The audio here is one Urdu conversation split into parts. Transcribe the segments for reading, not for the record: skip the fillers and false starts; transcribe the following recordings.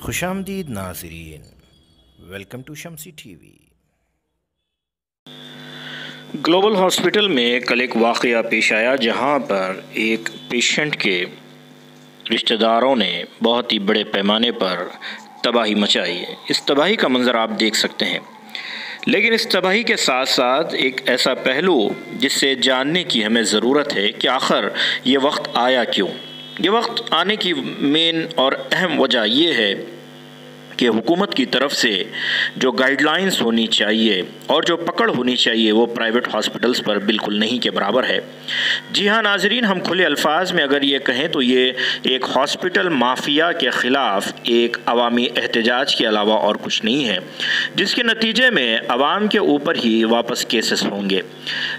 خوش آمدید ناظرین، ویلکم ٹو شمسی ٹی وی۔ گلوبل ہاسپٹل میں کل ایک واقعہ پیش آیا جہاں پر ایک پیشنٹ کے رشتہ داروں نے بہت ہی بڑے پیمانے پر تباہی مچائی ہے۔ اس تباہی کا منظر آپ دیکھ سکتے ہیں، لیکن اس تباہی کے ساتھ ساتھ ایک ایسا پہلو جس سے جاننے کی ہمیں ضرورت ہے کہ آخر یہ وقت آیا کیوں۔ یہ وقت آنے کی مین اور اہم وجہ یہ ہے کہ حکومت کی طرف سے جو گائیڈ لائنز ہونی چاہیے اور جو پکڑ ہونی چاہیے وہ پرائیویٹ ہاسپٹلز پر بالکل نہیں کے برابر ہے۔ جی ہاں ناظرین، ہم کھلے الفاظ میں اگر یہ کہیں تو یہ ایک ہاسپٹل مافیا کے خلاف ایک عوامی احتجاج کے علاوہ اور کچھ نہیں ہے، جس کے نتیجے میں عوام کے اوپر ہی واپس کیسز ہوں گے۔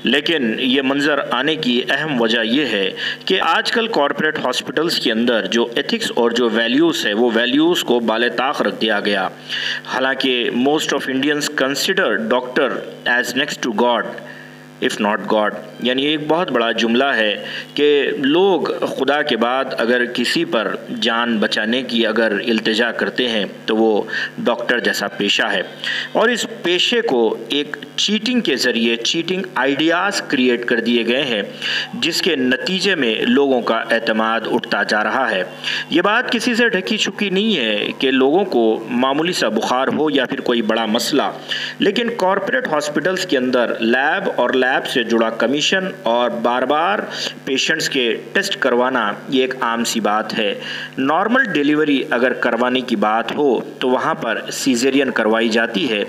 لیکن یہ منظر آنے کی اہم وجہ یہ ہے کہ آج کل کارپوریٹ ہاسپٹلز کے اندر جو ایتھکس اور جو ویلیوز ہے وہ ویلیوز کو بالطاق رکھ دیا گیا۔ حالانکہ most of Indians consider doctor as next to God if not God, یعنی ایک بہت بڑا جملہ ہے کہ لوگ خدا کے بعد اگر کسی پر جان بچانے کی اگر التجا کرتے ہیں تو وہ ڈاکٹر جیسا پیشہ ہے، اور اس پیشے کو ایک چیٹنگ کے ذریعے چیٹنگ آئیڈیاز کریٹ کر دیے گئے ہیں، جس کے نتیجے میں لوگوں کا اعتماد اٹھتا جا رہا ہے۔ یہ بات کسی سے ڈھکی چھپی نہیں ہے کہ لوگوں کو معمولی سا بخار ہو یا پھر کوئی بڑا مسئلہ، لیکن کارپوریٹ ہاسپٹلز کے اندر لیب اور لیب سے جڑا کمیشن اور بار بار پیشنٹس کے ٹیسٹ کروانا یہ ایک عام سی بات ہے۔ نارمل ڈیلیوری اگر کروانے کی بات ہو تو وہاں پر سیزیرین کروائی جاتی ہے،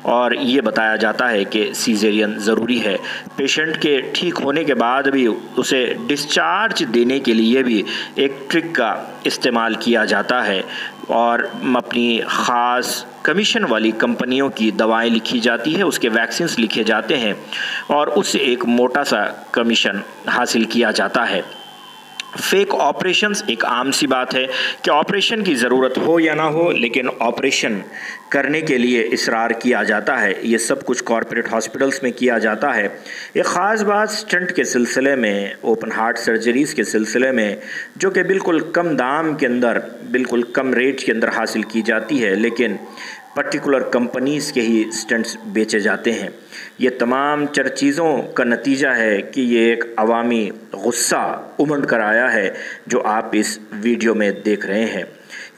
اور یہ بتایا جاتا ہے کہ سیزیرین ضروری ہے۔ پیشنٹ کے ٹھیک ہونے کے بعد بھی اسے ڈسچارج دینے کے لیے بھی ایک ٹرک کا استعمال کیا جاتا ہے، اور اپنی خاص کمیشن والی کمپنیوں کی دوائیں لکھی جاتی ہے، اس کے ویکسینز لکھے جاتے ہیں، اور اس سے ایک موٹا سا کمیشن حاصل کیا جاتا ہے۔ فیک آپریشنز ایک عام سی بات ہے کہ آپریشن کی ضرورت ہو یا نہ ہو، لیکن آپریشن کرنے کے لیے اصرار کیا جاتا ہے۔ یہ سب کچھ کارپوریٹ ہاسپٹلز میں کیا جاتا ہے۔ ایک خاص بات سٹنٹ کے سلسلے میں، اوپن ہارٹ سرجریز کے سلسلے میں، جو کہ بالکل کم دام کے اندر، بالکل کم ریٹ کے اندر حاصل کی جاتی ہے، لیکن پرٹیکولر کمپنیز کے ہی سٹنٹس بیچے جاتے ہیں۔ یہ تمام چیزوں کا نتیجہ ہے کہ یہ ایک عوامی غصہ امنڈ کر آیا ہے جو آپ اس ویڈیو میں دیکھ رہے ہیں۔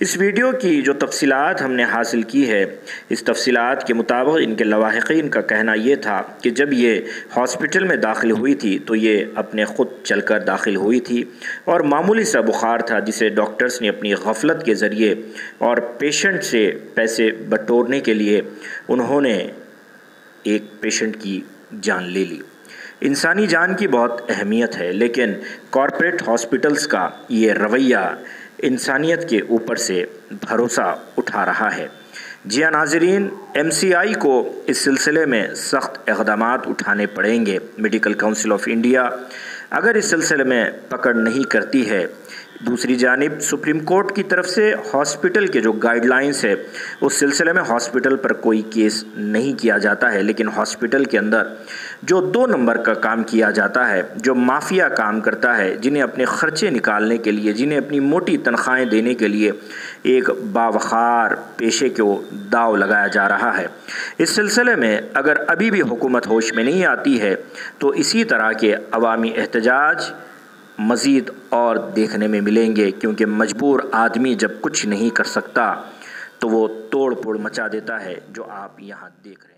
اس ویڈیو کی جو تفصیلات ہم نے حاصل کی ہے، اس تفصیلات کے مطابق ان کے لواحقین کا کہنا یہ تھا کہ جب یہ ہاسپٹل میں داخل ہوئی تھی تو یہ اپنے خود چل کر داخل ہوئی تھی، اور معمولی سا بخار تھا جسے ڈاکٹرز نے اپنی غفلت کے ذریعے اور پیشنٹ سے پیسے بٹورنے کے لیے انہوں نے ایک پیشنٹ کی جان لے لی۔ انسانی جان کی بہت اہمیت ہے، لیکن کارپوریٹ ہاسپٹلز کا یہ رویہ انسانیت کے اوپر سے بھروسہ اٹھا رہا ہے۔ جی ہاں ناظرین، MCI کو اس سلسلے میں سخت اقدامات اٹھانے پڑیں گے۔ میڈیکل کونسل آف انڈیا اگر اس سلسلے میں پکڑ نہیں کرتی ہے، دوسری جانب سپریم کورٹ کی طرف سے ہاسپٹل کے جو گائیڈ لائنز ہے اس سلسلے میں ہاسپٹل پر کوئی کیس نہیں کیا جاتا ہے، لیکن ہاسپٹل کے اندر جو 2 نمبر کا کام کیا جاتا ہے، جو مافیا کام کرتا ہے، جنہیں اپنے خرچے نکالنے کے لیے، جنہیں اپنی موٹی تنخواہیں دینے کے لیے ایک باوقار پیشے کو داؤ لگایا جا رہا ہے۔ اس سلسلے میں اگر ابھی بھی حکومت ہوش میں نہیں آتی ہے تو اسی طرح کے عوامی احتجاج مزید اور دیکھنے میں ملیں گے، کیونکہ مجبور آدمی جب کچھ نہیں کر سکتا تو وہ توڑ پھوڑ مچا دیتا ہے، جو آپ یہاں دیکھ رہے ہیں۔